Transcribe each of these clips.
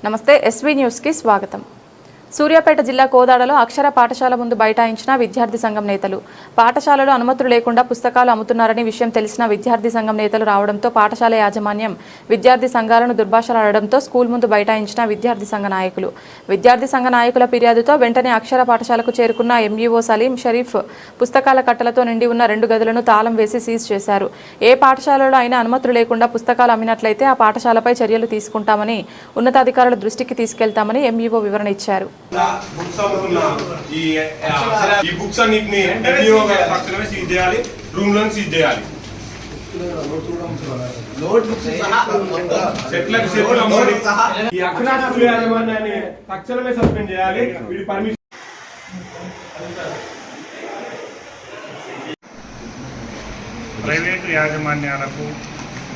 నమస్తే SV news కి స్వాగతం. సూర్యాపేట జిల్లా కోదాడలో అక్షర పాఠశాల ముందు బైఠాయించిన విద్యార్థి సంఘం నేతలు. పాఠశాలలో అనుమతులు లేకుండా పుస్తకాలు అమ్ముతున్నారని విషయం తెలిసిన విద్యార్థి సంఘం నేతలు రావడంతో పాఠశాల యాజమాన్యం విద్యార్థి సంఘాలను దుర్భాషలాడడంతో స్కూల్ ముందు బైఠాయించిన విద్యార్థి సంఘ నాయకులు. విద్యార్థి సంఘ నాయకుల ఫిర్యాదుతో వెంటనే అక్షర పాఠశాలకు చేరుకున్న ఎంఈఓ సలీం షరీఫ్ పుస్తకాల కట్టలతో నిండి ఉన్న 2 గదులను తాళం వేసి సీజ్ చేశారు. ఏ పాఠశాలలో అయినా అనుమతులు లేకుండా పుస్తకాలు అమ్మినట్లయితే ఆ పాఠశాలపై చర్యలు తీసుకుంటామని ఉన్నతాధికారుల దృష్టికి తీసుకెళ్తామని ఎంఈఓ వివరణ ఇచ్చారు. బుక్స్ అమ్ముతున్నా ఈ బుక్స్ అన్నిటిని తక్షణమే సీజ్ చేయాలి, రూమ్ లను సీజ్ చేయాలి. ఈ అక్షరా స్కూల్ యాజమాన్యాన్ని తక్షణమే సస్పెండ్ చేయాలి. వీడి పర్మిషన్ ప్రైవేటు యాజమాన్యాలకు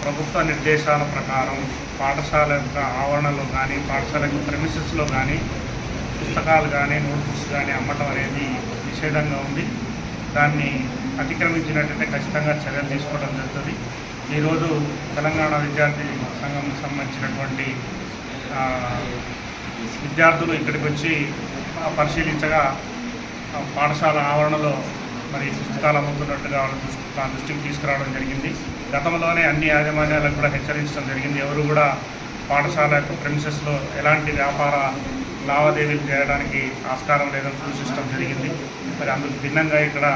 ప్రభుత్వ నిర్దేశాల ప్రకారం పాఠశాల యొక్క ఆవరణలో కానీ పాఠశాల యొక్క ప్రెమిసెస్లో కానీ పుస్తకాలు కానీ నోట్బుక్స్ కానీ అమ్మటం అనేది నిషేధంగా ఉంది. దాన్ని అతిక్రమించినట్టయితే ఖచ్చితంగా చర్యలు తీసుకోవడం జరుగుతుంది. ఈరోజు తెలంగాణ విద్యార్థి సంఘం సంబంధించినటువంటి విద్యార్థులు ఇక్కడికి వచ్చి పరిశీలించగా పాఠశాల ఆవరణలో మరి పుస్తకాలు అమ్ముతున్నట్టుగా వాళ్ళ దృష్టికి తీసుకురావడం జరిగింది. గతంలోనే అన్ని యాజమాన్యాలకు కూడా హెచ్చరించడం జరిగింది. ఎవరు కూడా పాఠశాల యొక్క ప్రెమిసెస్లో ఎలాంటి వ్యాపార లావాదేవీలు చేయడానికి ఆస్కారం లేదని సూచించడం జరిగింది. మరి అందుకు భిన్నంగా ఇక్కడ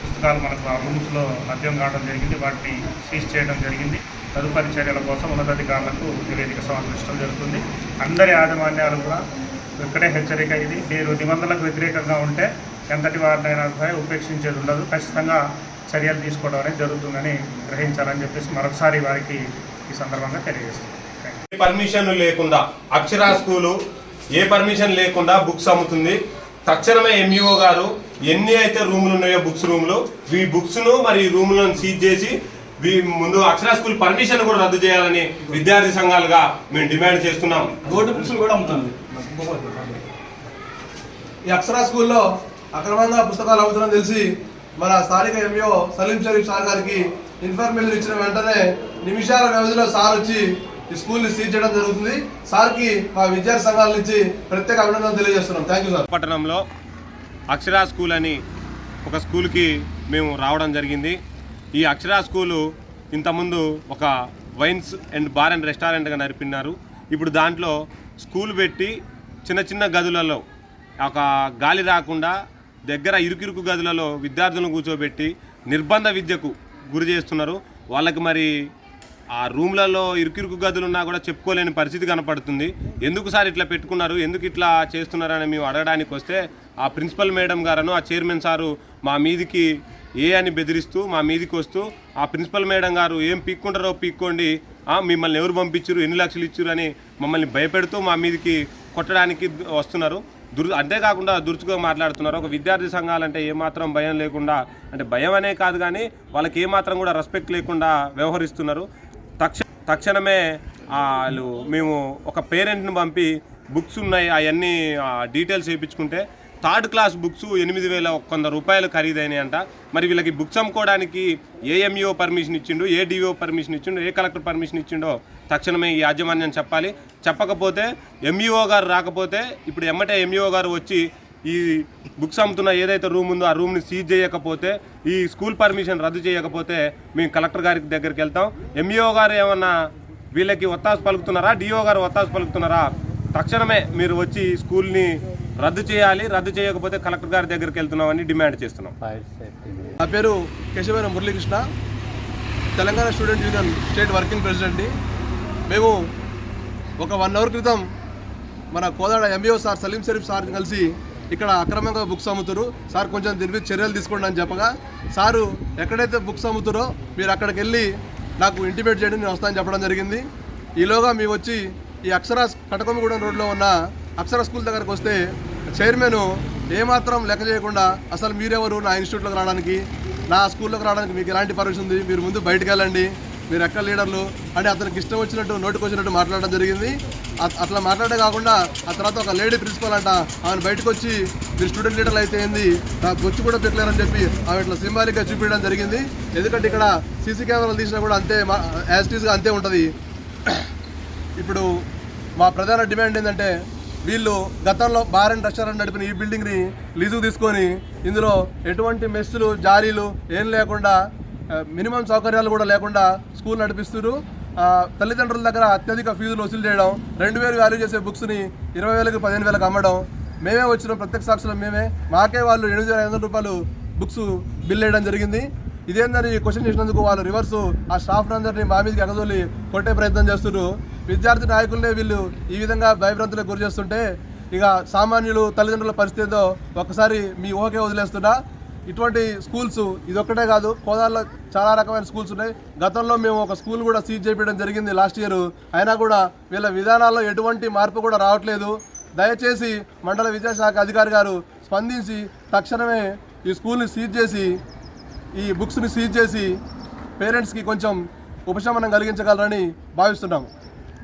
పుస్తకాలు మనకు ఆ రూమ్స్లో లభ్యం కావడం జరిగింది. వాటిని సీజ్ చేయడం జరిగింది. తదుపరి చర్యల కోసం ఉన్నతాధికారులకు నివేదిక సమర్పించడం జరుగుతుంది. అందరి యాజమాన్యాలు కూడా ఇక్కడే హెచ్చరిక, ఇది మీరు నిబంధనలకు వ్యతిరేకంగా ఉంటే ఎంతటి వారినైనా ఉపేక్షించేది ఉండదు, ఖచ్చితంగా చర్యలు తీసుకోవడం అనేది జరుగుతుందని గ్రహించాలని చెప్పేసి మరొకసారి వారికి ఈ సందర్భంగా తెలియజేస్తుంది. పర్మిషన్ లేకుండా అక్షరా స్కూలు ఏ పర్మిషన్ లేకుండా బుక్స్ అమ్ముతుంది. తక్షణమే ఎంఈఓ గారు ఎన్ని అయితే రూములు ఉన్నాయో బుక్స్ రూములు, ఈ బుక్స్ ను మరి రూములను సీజ్ చేసి ముందు అక్షరా స్కూల్ పర్మిషన్ కూడా రద్దు చేయాలని విద్యార్థి సంఘాలుగా మేము డిమాండ్ చేస్తున్నాం. నోటు బుక్స్ కూడా అమ్ముతుంది. ఈ అక్షరా స్కూల్లో అక్రమంగా పుస్తకాలు అమ్ముతుందని తెలిసి మన స్థానిక ఎంఈఓ సలీం షరీఫ్ సార్ గారికి ఇన్ఫర్మేషన్ ఇచ్చిన వెంటనే నిమిషాల వ్యవధిలో సార్ వచ్చి ఈ స్కూల్ని సీజ్ చేయడం జరుగుతుంది. సార్కి మా విద్యార్థి సంఘాల నుంచి ప్రత్యేక అభినందనలు తెలియజేస్తున్నాం. Thank you sir. పట్టణంలో అక్షరా స్కూల్ అని ఒక స్కూల్కి మేము రావడం జరిగింది. ఈ అక్షరా స్కూలు ఇంతకుముందు ఒక వైన్స్ అండ్ బార్ అండ్ రెస్టారెంట్గా నడిపినారు. ఇప్పుడు దాంట్లో స్కూల్ పెట్టి చిన్న చిన్న గదులలో ఒక గాలి రాకుండా దగ్గర ఇరుకిరుకు గదులలో విద్యార్థులను కూర్చోబెట్టి నిర్బంధ విద్యకు గురి చేస్తున్నారు. వాళ్ళకి మరి ఆ రూమ్లలో ఇరుకిరుకు గదులున్నా కూడా చెప్పుకోలేని పరిస్థితి కనపడుతుంది. ఎందుకు సార్ ఇట్లా పెట్టుకున్నారు, ఎందుకు ఇట్లా చేస్తున్నారని మేము అడగడానికి వస్తే ఆ ప్రిన్సిపల్ మేడం గారను ఆ చైర్మన్ సారు మా మీదికి అని బెదిరిస్తూ మా మీదికి వస్తూ ఆ ప్రిన్సిపల్ మేడం గారు ఏం పీక్కుంటారో పీక్కోండి, మిమ్మల్ని ఎవరు పంపించారు, ఎన్ని లక్షలు ఇచ్చారు అని మమ్మల్ని భయపెడుతూ మా మీదికి కొట్టడానికి వస్తున్నారు. అంతేకాకుండా దురుచుగా మాట్లాడుతున్నారు. ఒక విద్యార్థి సంఘాలంటే ఏమాత్రం భయం లేకుండా, అంటే భయం అనే కాదు కానీ వాళ్ళకి ఏమాత్రం కూడా రెస్పెక్ట్ లేకుండా వ్యవహరిస్తున్నారు. తక్షణమే వాళ్ళు మేము ఒక పేరెంట్ని పంపి బుక్స్ ఉన్నాయి అవన్నీ డీటెయిల్స్ వేయించుకుంటే 3rd క్లాస్ బుక్స్ 8,100 రూపాయలు ఖరీదైనాయి అంట. మరి వీళ్ళకి బుక్స్ అమ్ముకోవడానికి ఏ ఎంఈఓ పర్మిషన్ ఇచ్చిండు, ఏ డిఓ పర్మిషన్ ఇచ్చిండు, ఏ కలెక్టర్ పర్మిషన్ ఇచ్చిండో తక్షణమే ఈ యాజమాన్యం చెప్పాలి. చెప్పకపోతే ఎంఈఓ గారు రాకపోతే ఇప్పుడు ఎమ్మటే ఎంఈఓ గారు వచ్చి ఈ బుక్స్ అమ్ముతున్న ఏదైతే రూమ్ ఉందో ఆ రూమ్ని సీజ్ చేయకపోతే, ఈ స్కూల్ పర్మిషన్ రద్దు చేయకపోతే మేము కలెక్టర్ గారి దగ్గరికి వెళ్తాం. ఎంఈఓ గారు ఏమన్నా వీళ్ళకి ఒత్తాసు పలుకుతున్నారా, డిఓ గారు ఒత్తాసు పలుకుతున్నారా, తక్షణమే మీరు వచ్చి స్కూల్ని రద్దు చేయాలి. రద్దు చేయకపోతే కలెక్టర్ గారి దగ్గరికి వెళ్తున్నామని డిమాండ్ చేస్తున్నాం. నా పేరు Keshavaram Muralikrishna, Telangana student union state working ప్రెసిడెంట్ని. మేము ఒక 1 అవర్ క్రితం మన Kodad MEO sir Saleem Sharif sir కలిసి ఇక్కడ అక్రమంగా బుక్స్ అమ్ముతారు సార్, కొంచెం దీని మీద చర్యలు తీసుకోండి అని చెప్పగా, సారు ఎక్కడైతే బుక్స్ అమ్ముతారో మీరు అక్కడికి వెళ్ళి నాకు ఇంటిమేట్ చేయండి, నేను వస్తానని చెప్పడం జరిగింది. ఈలోగా మేము వచ్చి ఈ అక్షరా కటకొమ్మగూడెం రోడ్లో ఉన్న అక్షర స్కూల్ దగ్గరకు వస్తే చైర్మన్ ఏమాత్రం లెక్క చేయకుండా అసలు మీరెవరు నా ఇన్స్టిట్యూట్లోకి రావడానికి, నా స్కూల్లోకి రావడానికి మీకు ఎలాంటి పర్మిషన్ ఉంది, మీరు ముందు బయటకు వెళ్ళండి, మీరు ఎక్కడ లీడర్లు అని అతనికి ఇష్టం వచ్చినట్టు నోటికి వచ్చినట్టు మాట్లాడడం జరిగింది. అట్లా మాట్లాడే కాకుండా ఆ తర్వాత ఒక లేడీ ప్రిన్సిపల్ అంట ఆమెను బయటకు వచ్చి మీరు స్టూడెంట్ లీడర్లు అయితే ఏంది, నాకు బొచ్చు కూడా పెట్టలేరని చెప్పి ఆమె ఇట్లా సింబాలిక్గా చూపించడం జరిగింది. ఎందుకంటే ఇక్కడ సీసీ కెమెరాలు తీసినా కూడా అంతే యాజ్ టీజ్గా అంతే ఉంటుంది. ఇప్పుడు మా ప్రధాన డిమాండ్ ఏంటంటే వీళ్ళు గతంలో బార్ అండ్ రెస్టారెంట్ నడిపిన ఈ బిల్డింగ్ని లీజుకు తీసుకొని ఇందులో ఎటువంటి మెస్సులు జాలీలు ఏం లేకుండా మినిమం సౌకర్యాలు కూడా లేకుండా స్కూల్ నడిపిస్తారు. తల్లిదండ్రుల దగ్గర అత్యధిక ఫీజులు వసూలు చేయడం, 2000 వాల్యూ చేసే బుక్స్ని 20,000కి 15,000కి అమ్మడం. మేమే వచ్చిన ప్రత్యక్ష సాక్షులు మేమే. మాకే వాళ్ళు 8,500 రూపాయలు బుక్స్ బిల్ వేయడం జరిగింది. ఇదేందని క్వశ్చన్ చేసినందుకు వాళ్ళు రివర్సు ఆ స్టాఫ్ అందరినీ మా మీదకి ఎగదోలి కొట్టే ప్రయత్నం చేస్తున్నారు. విద్యార్థి నాయకులనే వీళ్ళు ఈ విధంగా భయభ్రాంతులకు గురి చేస్తుంటే ఇక సామాన్యులు తల్లిదండ్రుల పరిస్థితి ఏందో ఒక్కసారి మీ ఊహకే వదిలేస్తున్నా. ఇటువంటి స్కూల్స్ ఇదొక్కటే కాదు, కోదాడలో చాలా రకమైన స్కూల్స్ ఉన్నాయి. గతంలో మేము ఒక స్కూల్ కూడా సీజ్ చేయడం జరిగింది లాస్ట్ ఇయర్. అయినా కూడా వీళ్ళ విధానాల్లో ఎటువంటి మార్పు కూడా రావట్లేదు. దయచేసి మండల విద్యాశాఖ అధికారి గారు స్పందించి తక్షణమే ఈ స్కూల్ని సీజ్ చేసి ఈ బుక్స్ని సీజ్ చేసి పేరెంట్స్కి కొంచెం ఉపశమనం కలిగించగలరని భావిస్తున్నాము.